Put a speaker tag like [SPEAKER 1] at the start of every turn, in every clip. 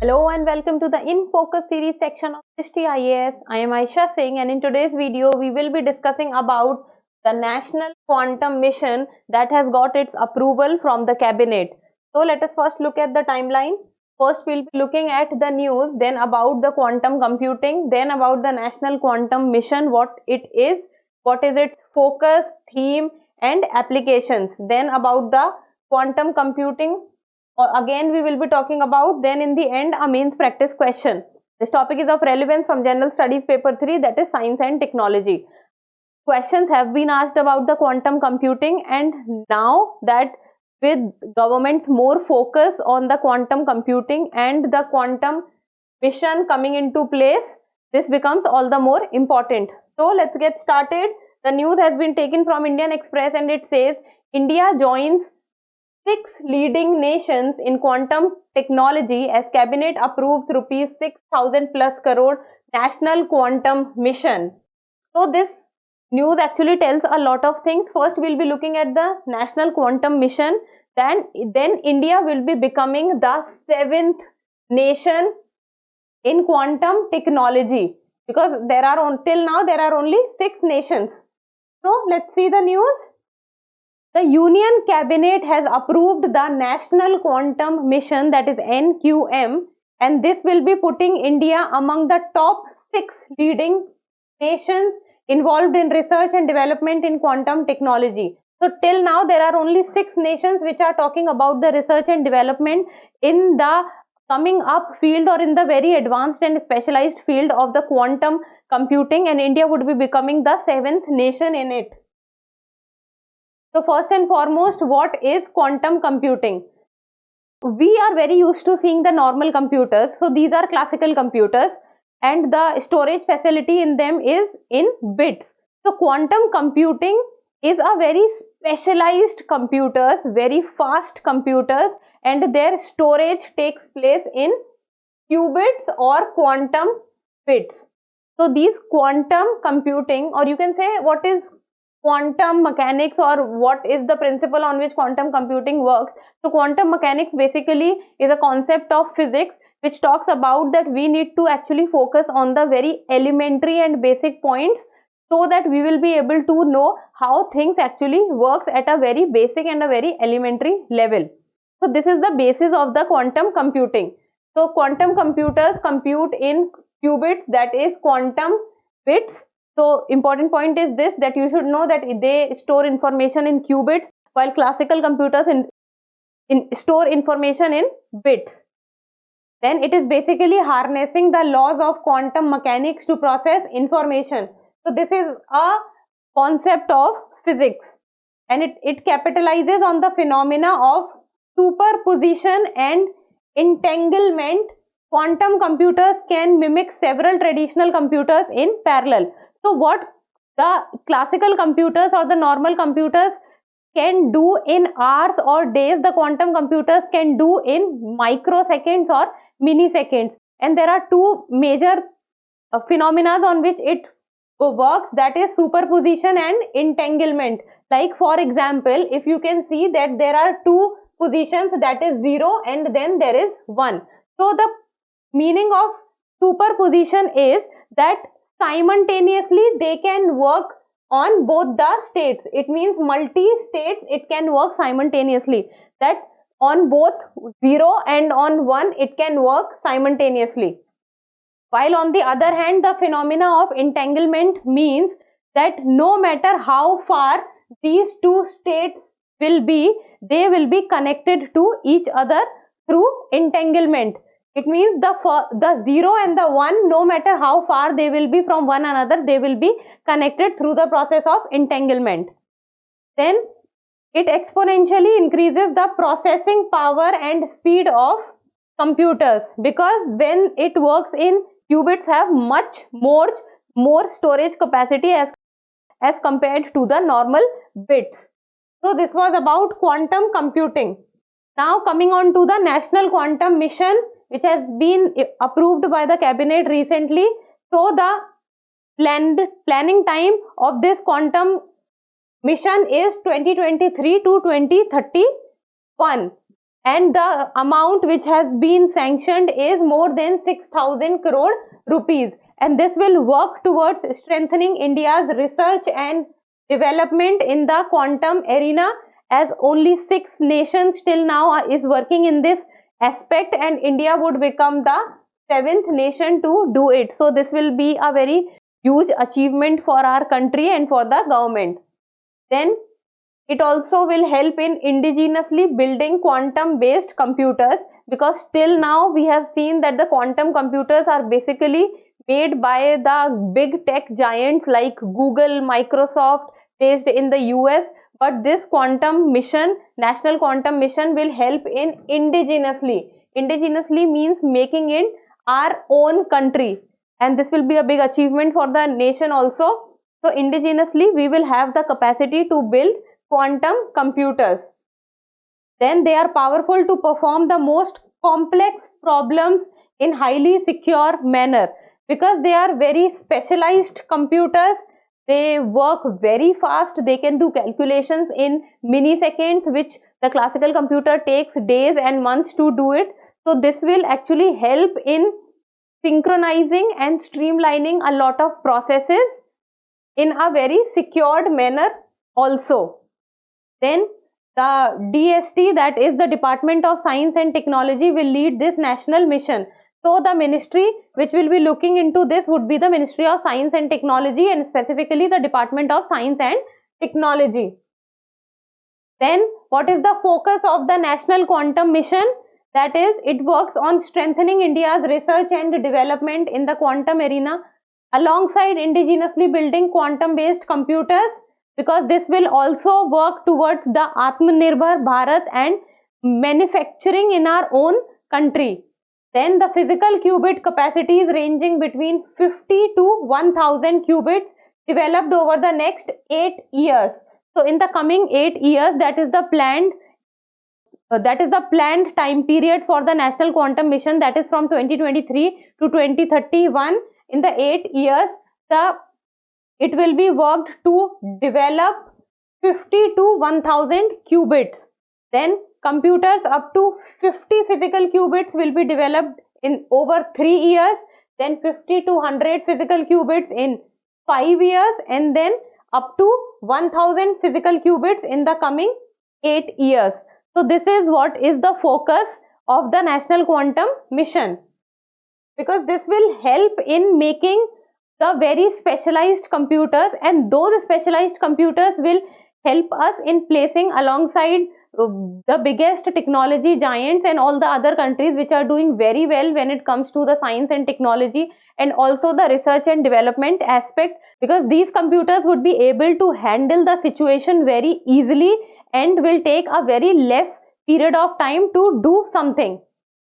[SPEAKER 1] Hello and welcome to the In Focus series section of IAS. I am Aisha Singh, and in today's video we will be discussing about the National Quantum Mission that has got its approval from the cabinet. So let us first look at the timeline. First we'll be looking at the news, then about the quantum computing, then about the National Quantum Mission, what it is, what is its focus, theme and applications, then about the quantum computing. Again we will be talking about, then in the end a mains practice question. This topic is of relevance from General Studies paper 3, that is Science and Technology. Questions have been asked about the quantum computing, and now that with government's more focus on the quantum computing and the quantum mission coming into place, this becomes all the more important. So let's get started. The news has been taken from Indian Express and it says India joins 6 leading nations in quantum technology as cabinet approves rupees 6,000 plus crore national quantum mission. So this news actually tells a lot of things. First we'll be looking at the national quantum mission, then India will be becoming the 7th nation in quantum technology, because there are till now there are only 6 nations. So let's see the news. The Union Cabinet has approved the National Quantum Mission, that is NQM, and this will be putting India among the top 6 leading nations involved in research and development in quantum technology. So till now there are only 6 nations which are talking about the research and development in the coming up field or in the very advanced and specialized field of the quantum computing, and India would be becoming the 7th nation in it. So first and foremost, what is quantum computing? We are very used to seeing the normal computers. So these are classical computers and the storage facility in them is in bits. So quantum computing is a very specialized computers, very fast computers, and their storage takes place in qubits or quantum bits. So these quantum computing, or you can say what is quantum mechanics, or what is the principle on which quantum computing works. So quantum mechanics basically is a concept of physics which talks about that we need to actually focus on the very elementary and basic points so that we will be able to know how things actually works at a very basic and a very elementary level. So this is the basis of the quantum computing. So quantum computers compute in qubits, that is quantum bits. So important point is this, that you should know that they store information in qubits while classical computers store information in bits. Then it is basically harnessing the laws of quantum mechanics to process information. So this is a concept of physics, and it capitalizes on the phenomena of superposition and entanglement. Quantum computers can mimic several traditional computers in parallel. So what the classical computers or the normal computers can do in hours or days, the quantum computers can do in microseconds or milliseconds. And there are two major phenomena on which it works, that is superposition and entanglement. Like for example, if you can see that there are two positions, that is 0 and then there is 1. So the meaning of superposition is that simultaneously they can work on both the states. It means multi-states it can work simultaneously, that on both 0 and on 1 it can work simultaneously. While on the other hand, the phenomena of entanglement means that no matter how far these two states will be, they will be connected to each other through entanglement. It means the 0 and the 1, no matter how far they will be from one another, they will be connected through the process of entanglement. Then it exponentially increases the processing power and speed of computers, because when it works in qubits have much more storage capacity as compared to the normal bits. So this was about quantum computing. Now coming on to the National Quantum Mission, which has been approved by the cabinet recently. So the planning time of this quantum mission is 2023 to 2031, and the amount which has been sanctioned is more than 6,000 crore rupees, and this will work towards strengthening India's research and development in the quantum arena, as only 6 nations till now is working in this aspect, and India would become the 7th nation to do it. So this will be a very huge achievement for our country and for the government. Then it also will help in indigenously building quantum based computers, because till now we have seen that the quantum computers are basically made by the big tech giants like Google, Microsoft, based in the US. But this quantum mission, national quantum mission, will help in indigenously. Indigenously means making it our own country, and this will be a big achievement for the nation also. So indigenously we will have the capacity to build quantum computers. Then they are powerful to perform the most complex problems in highly secure manner, because they are very specialized computers. They work very fast. They can do calculations in milliseconds, which the classical computer takes days and months to do it. So this will actually help in synchronizing and streamlining a lot of processes in a very secured manner also. Then the DST, that is the Department of Science and Technology, will lead this national mission. So the ministry which will be looking into this would be the Ministry of Science and Technology, and specifically the Department of Science and Technology. Then what is the focus of the National Quantum Mission? That is, it works on strengthening India's research and development in the quantum arena, alongside indigenously building quantum based computers, because this will also work towards the Atmanirbhar Bharat and manufacturing in our own country. Then the physical qubit capacities ranging between 50 to 1000 qubits developed over the next 8 years. So in the coming 8 years, that is the planned time period for the National Quantum Mission, that is from 2023 to 2031. In the 8 years, it will be worked to develop 50 to 1000 qubits. Then computers up to 50 physical qubits will be developed in over 3 years, then 50 to 100 physical qubits in 5 years, and then up to 1000 physical qubits in the coming 8 years. So this is what is the focus of the National Quantum Mission, because this will help in making the very specialized computers, and those specialized computers will help us in placing alongside the biggest technology giants and all the other countries which are doing very well when it comes to the science and technology, and also the research and development aspect, because these computers would be able to handle the situation very easily and will take a very less period of time to do something.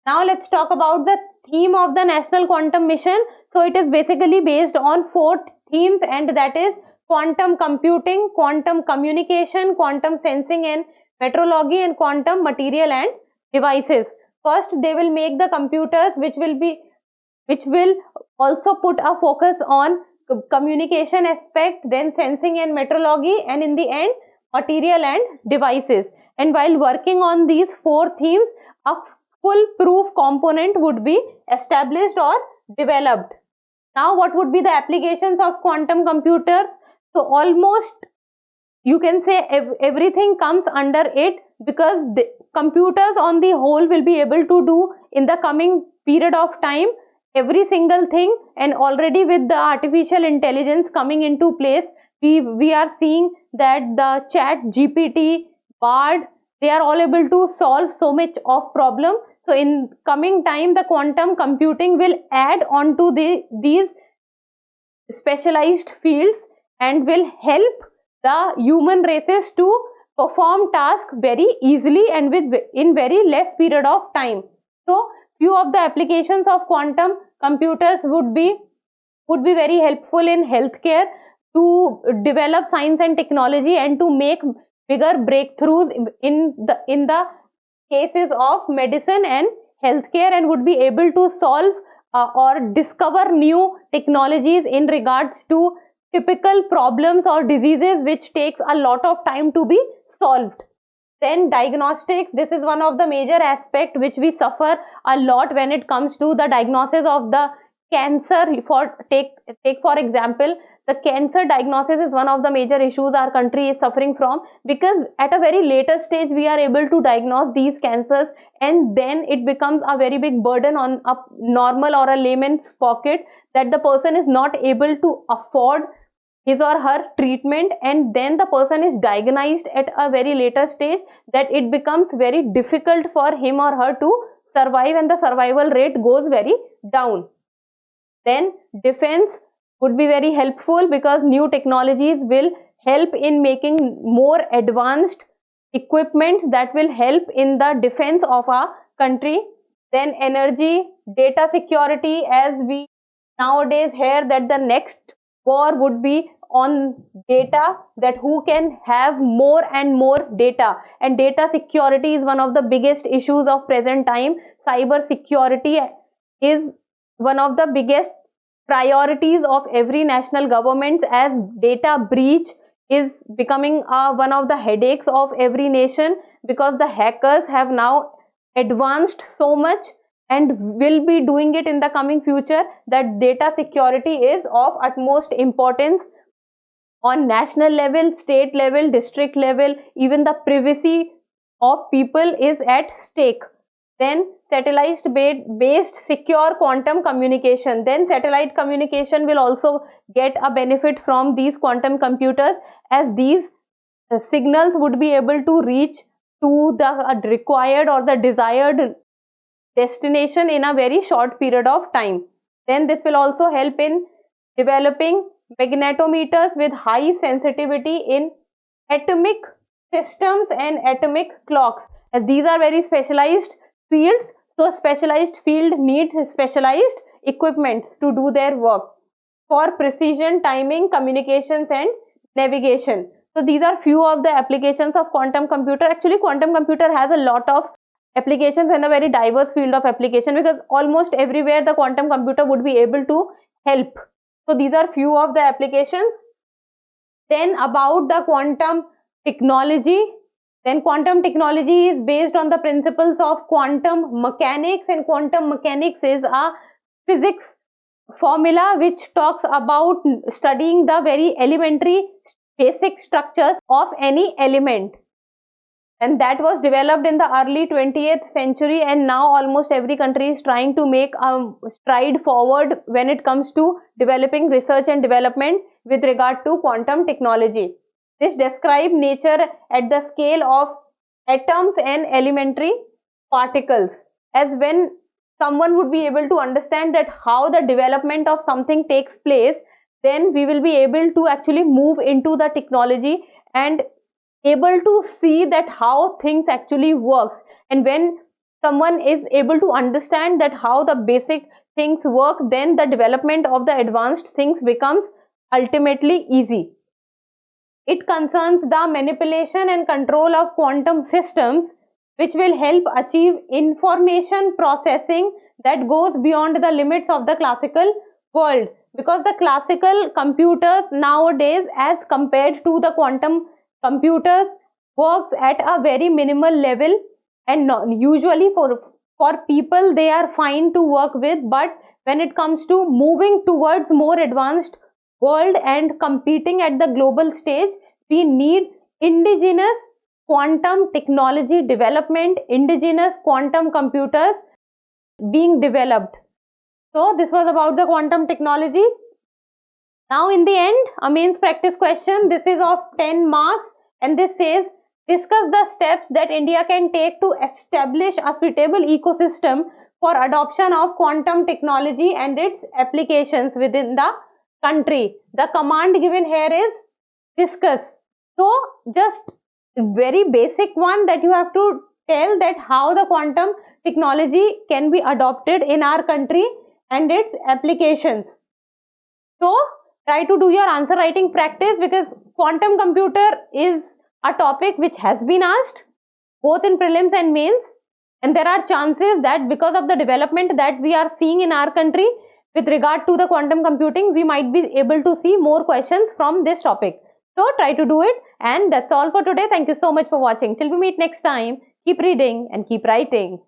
[SPEAKER 1] Now let's talk about the theme of the National Quantum Mission. So it is basically based on 4 themes, and that is quantum computing, quantum communication, quantum sensing and metrology, and quantum material and devices. First, they will make the computers which will also put a focus on communication aspect, then sensing and metrology, and in the end material and devices. And while working on these 4 themes, a foolproof component would be established or developed. Now what would be the applications of quantum computers? So almost you can say everything comes under it, because the computers on the whole will be able to do in the coming period of time every single thing. And already with the artificial intelligence coming into place, we are seeing that the Chat GPT, Bard, they are all able to solve so much of problem. So in coming time, the quantum computing will add on to these specialized fields and will help the human races to perform tasks very easily and in very less period of time. So few of the applications of quantum computers would be very helpful in healthcare, to develop science and technology and to make bigger breakthroughs in the cases of medicine and healthcare, and would be able to solve or discover new technologies in regards to typical problems or diseases which takes a lot of time to be solved. Then diagnostics, this is one of the major aspect which we suffer a lot when it comes to the diagnosis of the cancer. Take for example, the cancer diagnosis is one of the major issues our country is suffering from, because at a very later stage we are able to diagnose these cancers, and then it becomes a very big burden on a normal or a layman's pocket, that the person is not able to afford his or her treatment, and then the person is diagnosed at a very later stage, that it becomes very difficult for him or her to survive, and the survival rate goes very down. Then defense would be very helpful, because new technologies will help in making more advanced equipments that will help in the defense of our country. Then energy, data security, as we nowadays hear that the next war would be on data, that who can have more and more data, and data security is one of the biggest issues of present time. Cyber security is one of the biggest priorities of every national government, as data breach is becoming one of the headaches of every nation, because the hackers have now advanced so much and will be doing it in the coming future, that data security is of utmost importance on national level, state level, district level. Even the privacy of people is at stake. Then satellite based secure quantum communication. Then satellite communication will also get a benefit from these quantum computers, as these signals would be able to reach to the required or the desired destination in a very short period of time. Then this will also help in developing magnetometers with high sensitivity in atomic systems and atomic clocks, as these are very specialized fields, so specialized field needs specialized equipments to do their work for precision, timing, communications and navigation. So these are few of the applications of quantum computer. Actually, quantum computer has a lot of applications and a very diverse field of application, because almost everywhere the quantum computer would be able to help. So these are few of the applications. Then about the quantum technology. Then quantum technology is based on the principles of quantum mechanics, and quantum mechanics is a physics formula which talks about studying the very elementary basic structures of any element, and that was developed in the early 20th century, and now almost every country is trying to make a stride forward when it comes to developing research and development with regard to quantum technology. This describes nature at the scale of atoms and elementary particles, as when someone would be able to understand that how the development of something takes place, then we will be able to actually move into the technology and able to see that how things actually works. And when someone is able to understand that how the basic things work, then the development of the advanced things becomes ultimately easy. It concerns the manipulation and control of quantum systems, which will help achieve information processing that goes beyond the limits of the classical world, because the classical computers nowadays, as compared to the quantum computers, works at a very minimal level, and usually for people they are fine to work with, but when it comes to moving towards more advanced world and competing at the global stage, we need indigenous quantum technology development, indigenous quantum computers being developed. So this was about the quantum technology. Now in the end, a mains practice question. This is of 10 marks, and this says, discuss the steps that India can take to establish a suitable ecosystem for adoption of quantum technology and its applications within the country. The command given here is discuss. So just very basic one, that you have to tell that how the quantum technology can be adopted in our country and its applications. So try to do your answer writing practice, because quantum computer is a topic which has been asked both in prelims and mains, and there are chances that because of the development that we are seeing in our country with regard to the quantum computing, we might be able to see more questions from this topic. So try to do it, And that's all for today. Thank you so much for watching. Till we meet next time, keep reading and keep writing.